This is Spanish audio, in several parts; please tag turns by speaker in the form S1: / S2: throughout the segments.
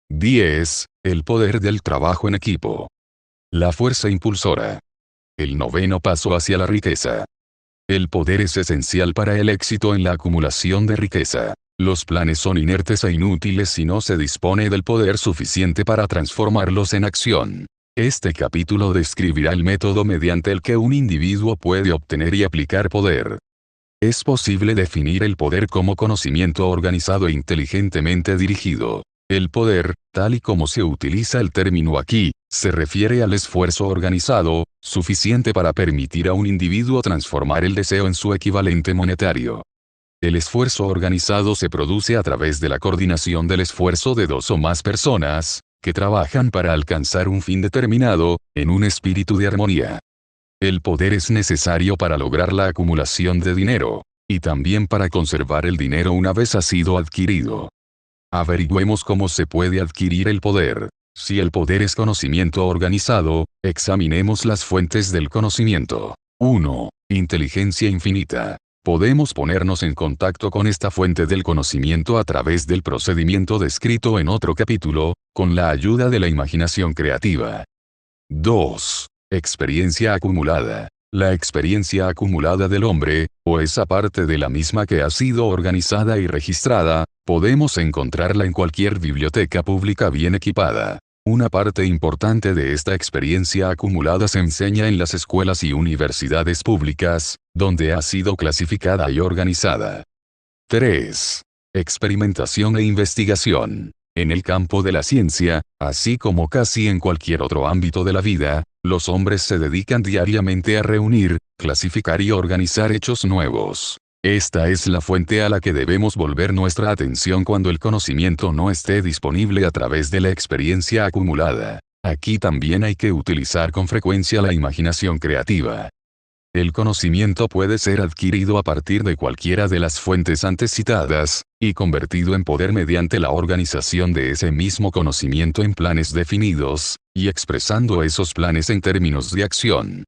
S1: 10. El poder del trabajo en equipo. La fuerza impulsora. El noveno paso hacia la riqueza. El poder es esencial para el éxito en la acumulación de riqueza. Los planes son inertes e inútiles si no se dispone del poder suficiente para transformarlos en acción. Este capítulo describirá el método mediante el que un individuo puede obtener y aplicar poder. Es posible definir el poder como conocimiento organizado e inteligentemente dirigido. El poder, tal y como se utiliza el término aquí, se refiere al esfuerzo organizado, suficiente para permitir a un individuo transformar el deseo en su equivalente monetario. El esfuerzo organizado se produce a través de la coordinación del esfuerzo de dos o más personas, que trabajan para alcanzar un fin determinado, en un espíritu de armonía. El poder es necesario para lograr la acumulación de dinero, y también para conservar el dinero una vez ha sido adquirido. Averigüemos cómo se puede adquirir el poder. Si el poder es conocimiento organizado, examinemos las fuentes del conocimiento. 1. Inteligencia infinita. Podemos ponernos en contacto con esta fuente del conocimiento a través del procedimiento descrito en otro capítulo, con la ayuda de la imaginación creativa. 2. Experiencia acumulada. La experiencia acumulada del hombre, o esa parte de la misma que ha sido organizada y registrada, podemos encontrarla en cualquier biblioteca pública bien equipada. Una parte importante de esta experiencia acumulada se enseña en las escuelas y universidades públicas, donde ha sido clasificada y organizada. 3. Experimentación e investigación. En el campo de la ciencia, así como casi en cualquier otro ámbito de la vida, los hombres se dedican diariamente a reunir, clasificar y organizar hechos nuevos. Esta es la fuente a la que debemos volver nuestra atención cuando el conocimiento no esté disponible a través de la experiencia acumulada. Aquí también hay que utilizar con frecuencia la imaginación creativa. El conocimiento puede ser adquirido a partir de cualquiera de las fuentes antes citadas, y convertido en poder mediante la organización de ese mismo conocimiento en planes definidos, y expresando esos planes en términos de acción.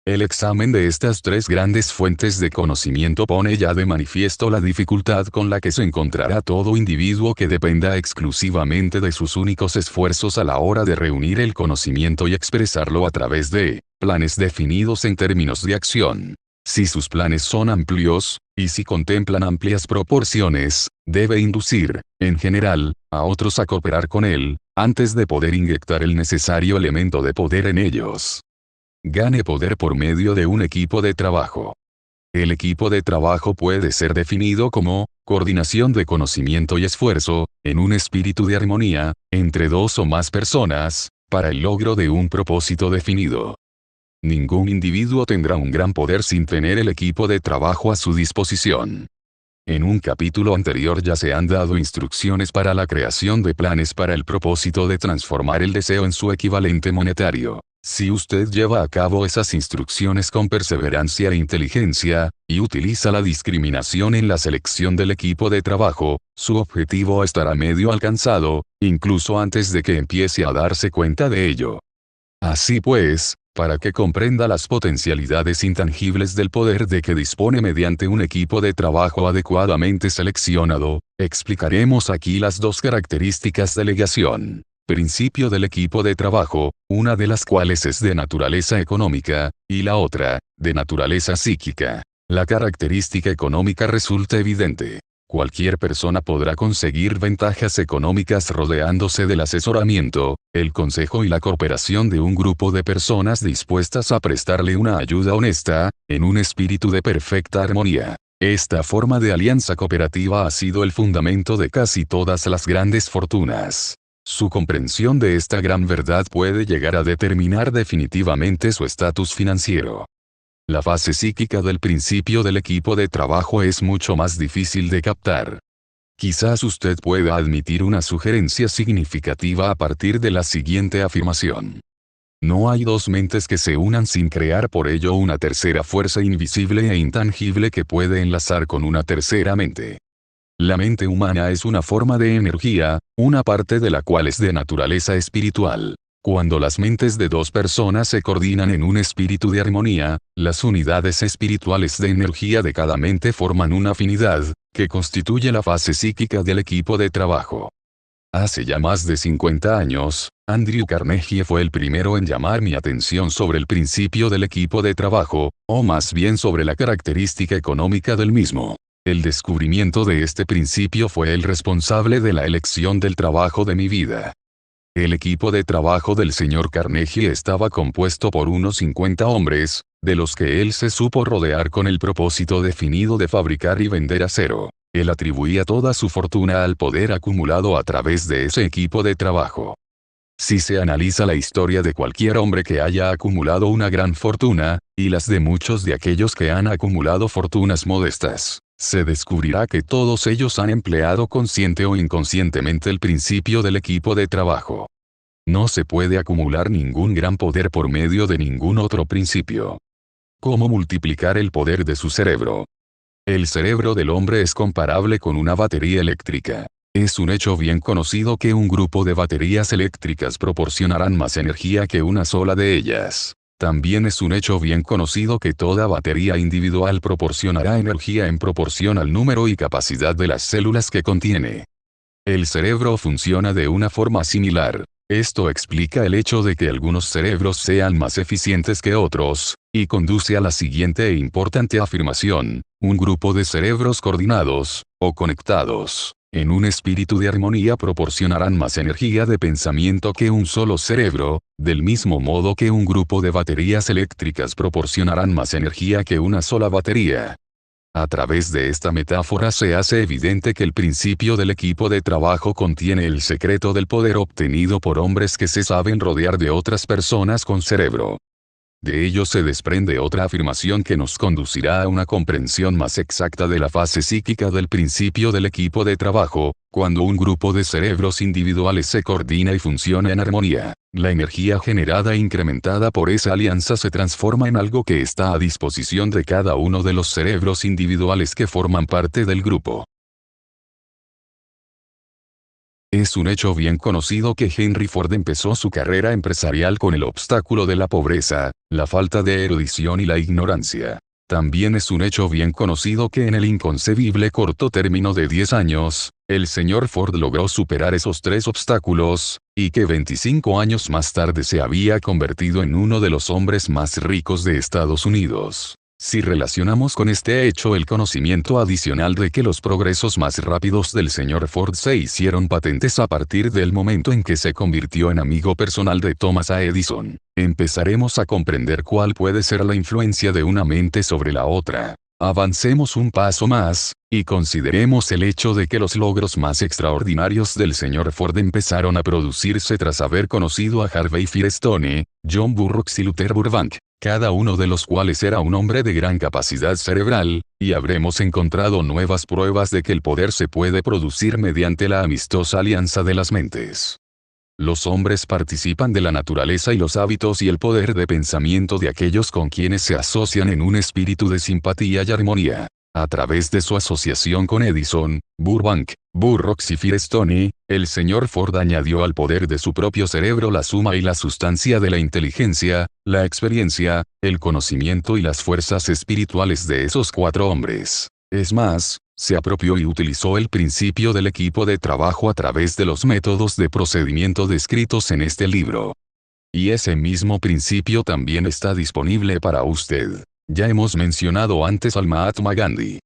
S1: El examen de estas tres grandes fuentes de conocimiento pone ya de manifiesto la dificultad con la que se encontrará todo individuo que dependa exclusivamente de sus únicos esfuerzos a la hora de reunir el conocimiento y expresarlo a través de planes definidos en términos de acción. Si sus planes son amplios, y si contemplan amplias proporciones, debe inducir, en general, a otros a cooperar con él, antes de poder inyectar el necesario elemento de poder en ellos. Gane poder por medio de un equipo de trabajo. El equipo de trabajo puede ser definido como coordinación de conocimiento y esfuerzo, en un espíritu de armonía, entre dos o más personas, para el logro de un propósito definido. Ningún individuo tendrá un gran poder sin tener el equipo de trabajo a su disposición. En un capítulo anterior ya se han dado instrucciones para la creación de planes para el propósito de transformar el deseo en su equivalente monetario. Si usted lleva a cabo esas instrucciones con perseverancia e inteligencia, y utiliza la discriminación en la selección del equipo de trabajo, su objetivo estará medio alcanzado, incluso antes de que empiece a darse cuenta de ello. Así pues, para que comprenda las potencialidades intangibles del poder de que dispone mediante un equipo de trabajo adecuadamente seleccionado, explicaremos aquí las dos características de delegación. Principio del equipo de trabajo, una de las cuales es de naturaleza económica, y la otra, de naturaleza psíquica. La característica económica resulta evidente. Cualquier persona podrá conseguir ventajas económicas rodeándose del asesoramiento, el consejo y la cooperación de un grupo de personas dispuestas a prestarle una ayuda honesta, en un espíritu de perfecta armonía. Esta forma de alianza cooperativa ha sido el fundamento de casi todas las grandes fortunas. Su comprensión de esta gran verdad puede llegar a determinar definitivamente su estatus financiero. La fase psíquica del principio del equipo de trabajo es mucho más difícil de captar. Quizás usted pueda admitir una sugerencia significativa a partir de la siguiente afirmación. No hay dos mentes que se unan sin crear por ello una tercera fuerza invisible e intangible que puede enlazar con una tercera mente. La mente humana es una forma de energía, una parte de la cual es de naturaleza espiritual. Cuando las mentes de dos personas se coordinan en un espíritu de armonía, las unidades espirituales de energía de cada mente forman una afinidad, que constituye la fase psíquica del equipo de trabajo. Hace ya más de 50 años, Andrew Carnegie fue el primero en llamar mi atención sobre el principio del equipo de trabajo, o más bien sobre la característica económica del mismo. El descubrimiento de este principio fue el responsable de la elección del trabajo de mi vida. El equipo de trabajo del señor Carnegie estaba compuesto por unos 50 hombres, de los que él se supo rodear con el propósito definido de fabricar y vender acero. Él atribuía toda su fortuna al poder acumulado a través de ese equipo de trabajo. Si se analiza la historia de cualquier hombre que haya acumulado una gran fortuna, y las de muchos de aquellos que han acumulado fortunas modestas, se descubrirá que todos ellos han empleado consciente o inconscientemente el principio del equipo de trabajo. No se puede acumular ningún gran poder por medio de ningún otro principio. ¿Cómo multiplicar el poder de su cerebro? El cerebro del hombre es comparable con una batería eléctrica. Es un hecho bien conocido que un grupo de baterías eléctricas proporcionarán más energía que una sola de ellas. También es un hecho bien conocido que toda batería individual proporcionará energía en proporción al número y capacidad de las células que contiene. El cerebro funciona de una forma similar. Esto explica el hecho de que algunos cerebros sean más eficientes que otros, y conduce a la siguiente e importante afirmación: un grupo de cerebros coordinados, o conectados, en un espíritu de armonía proporcionarán más energía de pensamiento que un solo cerebro, del mismo modo que un grupo de baterías eléctricas proporcionarán más energía que una sola batería. A través de esta metáfora se hace evidente que el principio del equipo de trabajo contiene el secreto del poder obtenido por hombres que se saben rodear de otras personas con cerebro. De ello se desprende otra afirmación que nos conducirá a una comprensión más exacta de la fase psíquica del principio del equipo de trabajo. Cuando un grupo de cerebros individuales se coordina y funciona en armonía, la energía generada e incrementada por esa alianza se transforma en algo que está a disposición de cada uno de los cerebros individuales que forman parte del grupo. Es un hecho bien conocido que Henry Ford empezó su carrera empresarial con el obstáculo de la pobreza, la falta de erudición y la ignorancia. También es un hecho bien conocido que en el inconcebible corto término de 10 años, el señor Ford logró superar esos 3 obstáculos, y que 25 años más tarde se había convertido en uno de los hombres más ricos de Estados Unidos. Si relacionamos con este hecho el conocimiento adicional de que los progresos más rápidos del señor Ford se hicieron patentes a partir del momento en que se convirtió en amigo personal de Thomas A. Edison, empezaremos a comprender cuál puede ser la influencia de una mente sobre la otra. Avancemos un paso más, y consideremos el hecho de que los logros más extraordinarios del señor Ford empezaron a producirse tras haber conocido a Harvey Firestone, John Burroughs y Luther Burbank, cada uno de los cuales era un hombre de gran capacidad cerebral, y habremos encontrado nuevas pruebas de que el poder se puede producir mediante la amistosa alianza de las mentes. Los hombres participan de la naturaleza y los hábitos y el poder de pensamiento de aquellos con quienes se asocian en un espíritu de simpatía y armonía. A través de su asociación con Edison, Burbank, Burroughs y Firestone, el señor Ford añadió al poder de su propio cerebro la suma y la sustancia de la inteligencia, la experiencia, el conocimiento y las fuerzas espirituales de esos 4 hombres. Es más, se apropió y utilizó el principio del equipo de trabajo a través de los métodos de procedimiento descritos en este libro. Y ese mismo principio también está disponible para usted. Ya hemos mencionado antes al Mahatma Gandhi.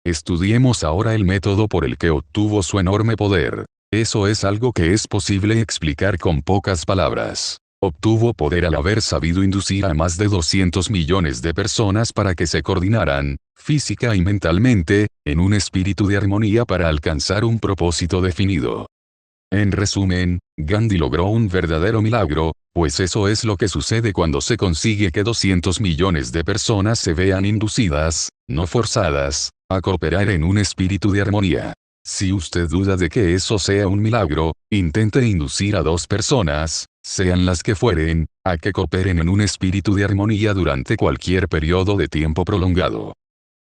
S1: Estudiemos ahora el método por el que obtuvo su enorme poder. Eso es algo que es posible explicar con pocas palabras. Obtuvo poder al haber sabido inducir a más de 200 millones de personas para que se coordinaran, física y mentalmente, en un espíritu de armonía para alcanzar un propósito definido. En resumen, Gandhi logró un verdadero milagro, pues eso es lo que sucede cuando se consigue que 200 millones de personas se vean inducidas, no forzadas, a cooperar en un espíritu de armonía. Si usted duda de que eso sea un milagro, intente inducir a 2 personas, sean las que fueren, a que cooperen en un espíritu de armonía durante cualquier periodo de tiempo prolongado.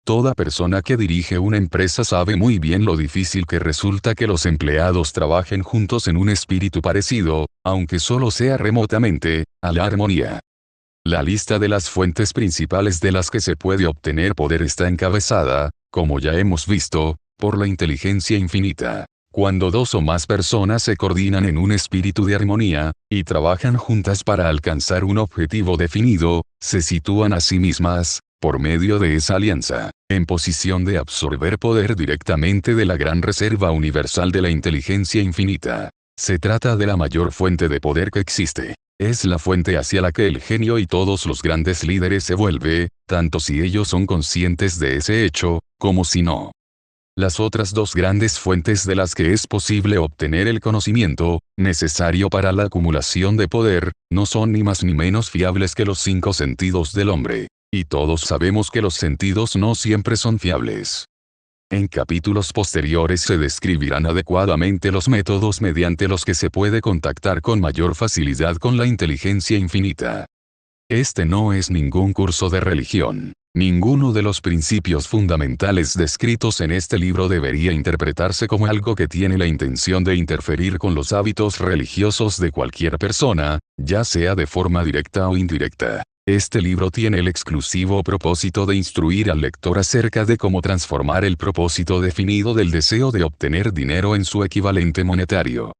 S1: Toda persona que dirige una empresa sabe muy bien lo difícil que resulta que los empleados trabajen juntos en un espíritu parecido, aunque solo sea remotamente, a la armonía. La lista de las fuentes principales de las que se puede obtener poder está encabezada, como ya hemos visto, por la inteligencia infinita. Cuando dos o más personas se coordinan en un espíritu de armonía, y trabajan juntas para alcanzar un objetivo definido, se sitúan a sí mismas, por medio de esa alianza, en posición de absorber poder directamente de la gran reserva universal de la inteligencia infinita. Se trata de la mayor fuente de poder que existe. Es la fuente hacia la que el genio y todos los grandes líderes se vuelve, tanto si ellos son conscientes de ese hecho, como si no. Las otras dos grandes fuentes de las que es posible obtener el conocimiento, necesario para la acumulación de poder, no son ni más ni menos fiables que los 5 sentidos del hombre. Y todos sabemos que los sentidos no siempre son fiables. En capítulos posteriores se describirán adecuadamente los métodos mediante los que se puede contactar con mayor facilidad con la inteligencia infinita. Este no es ningún curso de religión. Ninguno de los principios fundamentales descritos en este libro debería interpretarse como algo que tiene la intención de interferir con los hábitos religiosos de cualquier persona, ya sea de forma directa o indirecta. Este libro tiene el exclusivo propósito de instruir al lector acerca de cómo transformar el propósito definido del deseo de obtener dinero en su equivalente monetario.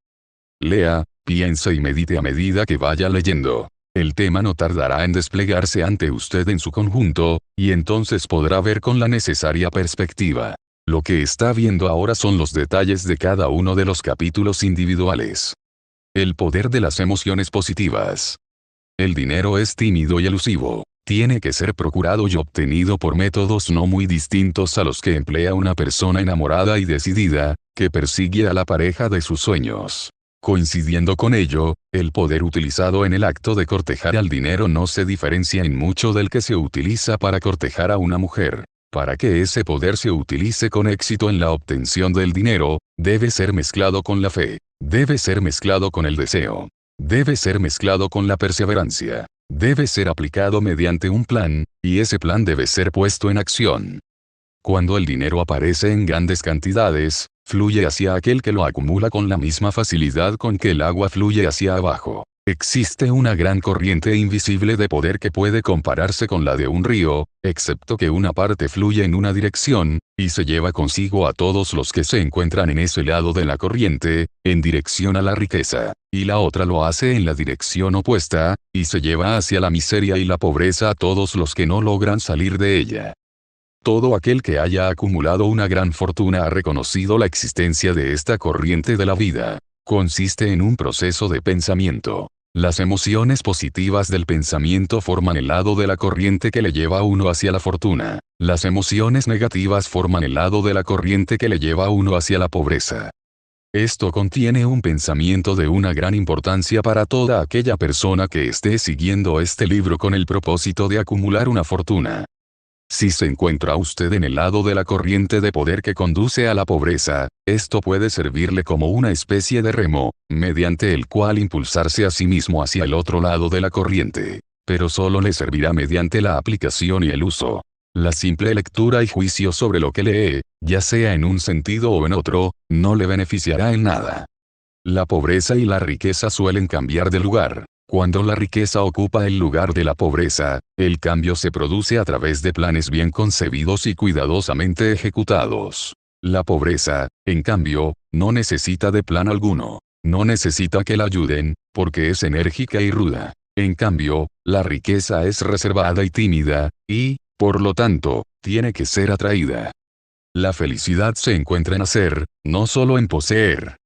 S1: Lea, piense y medite a medida que vaya leyendo. El tema no tardará en desplegarse ante usted en su conjunto, y entonces podrá ver con la necesaria perspectiva. Lo que está viendo ahora son los detalles de cada uno de los capítulos individuales. El poder de las emociones positivas. El dinero es tímido y elusivo. Tiene que ser procurado y obtenido por métodos no muy distintos a los que emplea una persona enamorada y decidida, que persigue a la pareja de sus sueños. Coincidiendo con ello, el poder utilizado en el acto de cortejar al dinero no se diferencia en mucho del que se utiliza para cortejar a una mujer. Para que ese poder se utilice con éxito en la obtención del dinero, debe ser mezclado con la fe, debe ser mezclado con el deseo, debe ser mezclado con la perseverancia, debe ser aplicado mediante un plan, y ese plan debe ser puesto en acción. Cuando el dinero aparece en grandes cantidades, fluye hacia aquel que lo acumula con la misma facilidad con que el agua fluye hacia abajo. Existe una gran corriente invisible de poder que puede compararse con la de un río, excepto que una parte fluye en una dirección, y se lleva consigo a todos los que se encuentran en ese lado de la corriente, en dirección a la riqueza, y la otra lo hace en la dirección opuesta, y se lleva hacia la miseria y la pobreza a todos los que no logran salir de ella. Todo aquel que haya acumulado una gran fortuna ha reconocido la existencia de esta corriente de la vida. Consiste en un proceso de pensamiento. Las emociones positivas del pensamiento forman el lado de la corriente que le lleva a uno hacia la fortuna. Las emociones negativas forman el lado de la corriente que le lleva a uno hacia la pobreza. Esto contiene un pensamiento de una gran importancia para toda aquella persona que esté siguiendo este libro con el propósito de acumular una fortuna. Si se encuentra usted en el lado de la corriente de poder que conduce a la pobreza, esto puede servirle como una especie de remo, mediante el cual impulsarse a sí mismo hacia el otro lado de la corriente. Pero solo le servirá mediante la aplicación y el uso. La simple lectura y juicio sobre lo que lee, ya sea en un sentido o en otro, no le beneficiará en nada. La pobreza y la riqueza suelen cambiar de lugar. Cuando la riqueza ocupa el lugar de la pobreza, el cambio se produce a través de planes bien concebidos y cuidadosamente ejecutados. La pobreza, en cambio, no necesita de plan alguno. No necesita que la ayuden, porque es enérgica y ruda. En cambio, la riqueza es reservada y tímida, y, por lo tanto, tiene que ser atraída. La felicidad se encuentra en hacer, no solo en poseer.